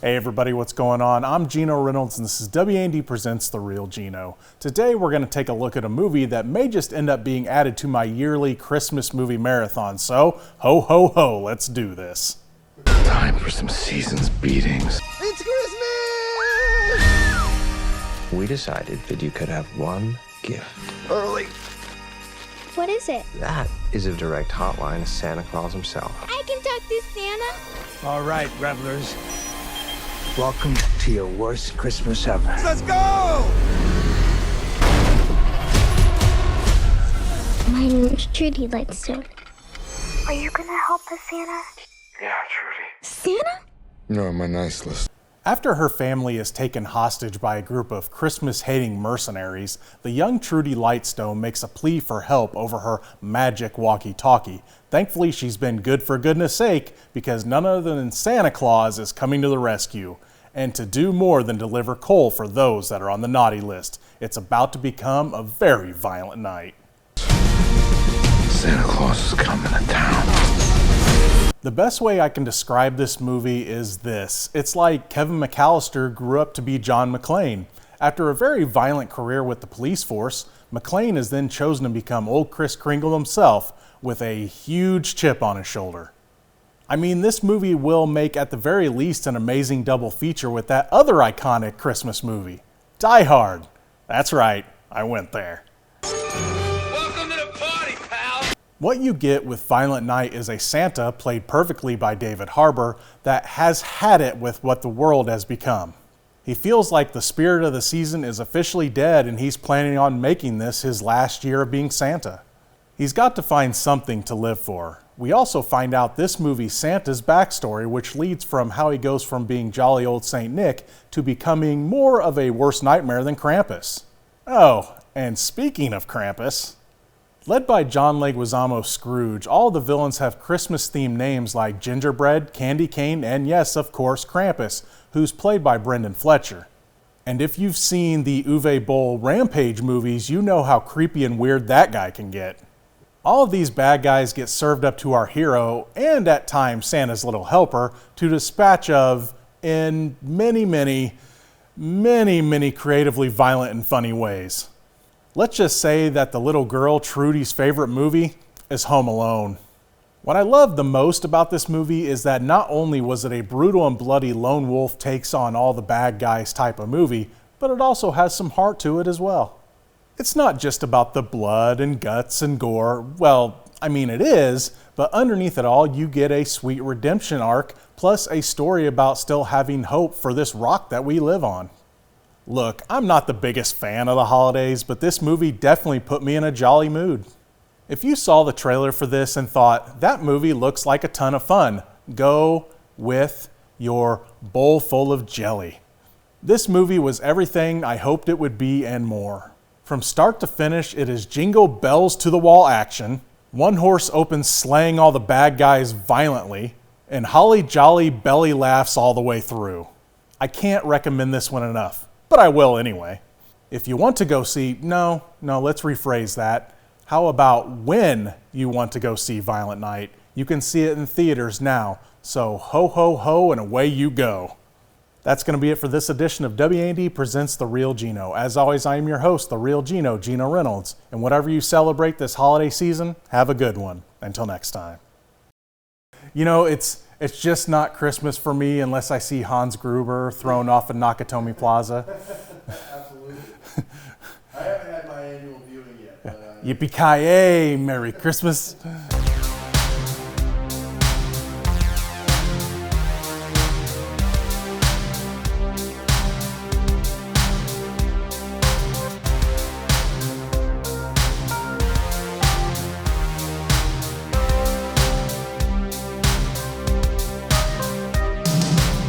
Hey everybody, what's going on? I'm Geno Reynolds and this is WAND Presents The Real Geno. Today we're going to take a look at a movie that may just end up being added to my yearly Christmas movie marathon. So, ho ho ho, let's do this. Time for some season's beatings. It's Christmas! We decided that you could have one gift. Early. What is it? That is a direct hotline to Santa Claus himself. I can talk to Santa. All right, revelers. Welcome to your worst Christmas ever. Let's go! My name is Trudy Lightstone. Are you gonna help us, Santa? Yeah, Trudy. Santa? You're on my nice list. After her family is taken hostage by a group of Christmas-hating mercenaries, the young Trudy Lightstone makes a plea for help over her magic walkie-talkie. Thankfully, she's been good for goodness sake because none other than Santa Claus is coming to the rescue. And to do more than deliver coal for those that are on the naughty list. It's about to become a very violent night. Santa Claus is coming to town. The best way I can describe this movie is this. It's like Kevin McAllister grew up to be John McClane. After a very violent career with the police force, McClane is then chosen to become old Kris Kringle himself with a huge chip on his shoulder. I mean, this movie will make at the very least an amazing double feature with that other iconic Christmas movie, Die Hard. That's right, I went there. Welcome to the party, pal! What you get with Violent Night is a Santa, played perfectly by David Harbour, that has had it with what the world has become. He feels like the spirit of the season is officially dead and he's planning on making this his last year of being Santa. He's got to find something to live for. We also find out this movie's Santa's backstory, which leads from how he goes from being jolly old Saint Nick to becoming more of a worse nightmare than Krampus. Oh, and speaking of Krampus, led by John Leguizamo Scrooge, all the villains have Christmas-themed names like Gingerbread, Candy Cane, and yes, of course, Krampus, who's played by Brendan Fletcher. And if you've seen the Uwe Boll Rampage movies, you know how creepy and weird that guy can get. All of these bad guys get served up to our hero, and at times Santa's little helper, to dispatch of in many creatively violent and funny ways. Let's just say that the little girl Trudy's favorite movie is Home Alone. What I love the most about this movie is that not only was it a brutal and bloody lone wolf takes on all the bad guys type of movie, but it also has some heart to it as well. It's not just about the blood and guts and gore. Well, I mean it is, but underneath it all you get a sweet redemption arc plus a story about still having hope for this rock that we live on. Look, I'm not the biggest fan of the holidays, but this movie definitely put me in a jolly mood. If you saw the trailer for this and thought, that movie looks like a ton of fun, go with your bowl full of jelly. This movie was everything I hoped it would be and more. From start to finish, it is jingle bells to the wall action, one horse opens slaying all the bad guys violently, and holly jolly belly laughs all the way through. I can't recommend this one enough. But I will anyway. If you want to go see, no, let's rephrase that. How about when you want to go see Violent Night? You can see it in theaters now. So ho ho ho and away you go. That's going to be it for this edition of WAND Presents The Real Geno. As always, I am your host, The Real Geno, Geno Reynolds. And whatever you celebrate this holiday season, have a good one. Until next time. You know, it's just not Christmas for me unless I see Hans Gruber thrown off of Nakatomi Plaza. Absolutely. I haven't had my annual viewing yet. But, Yippee-ki-yay, Merry Christmas.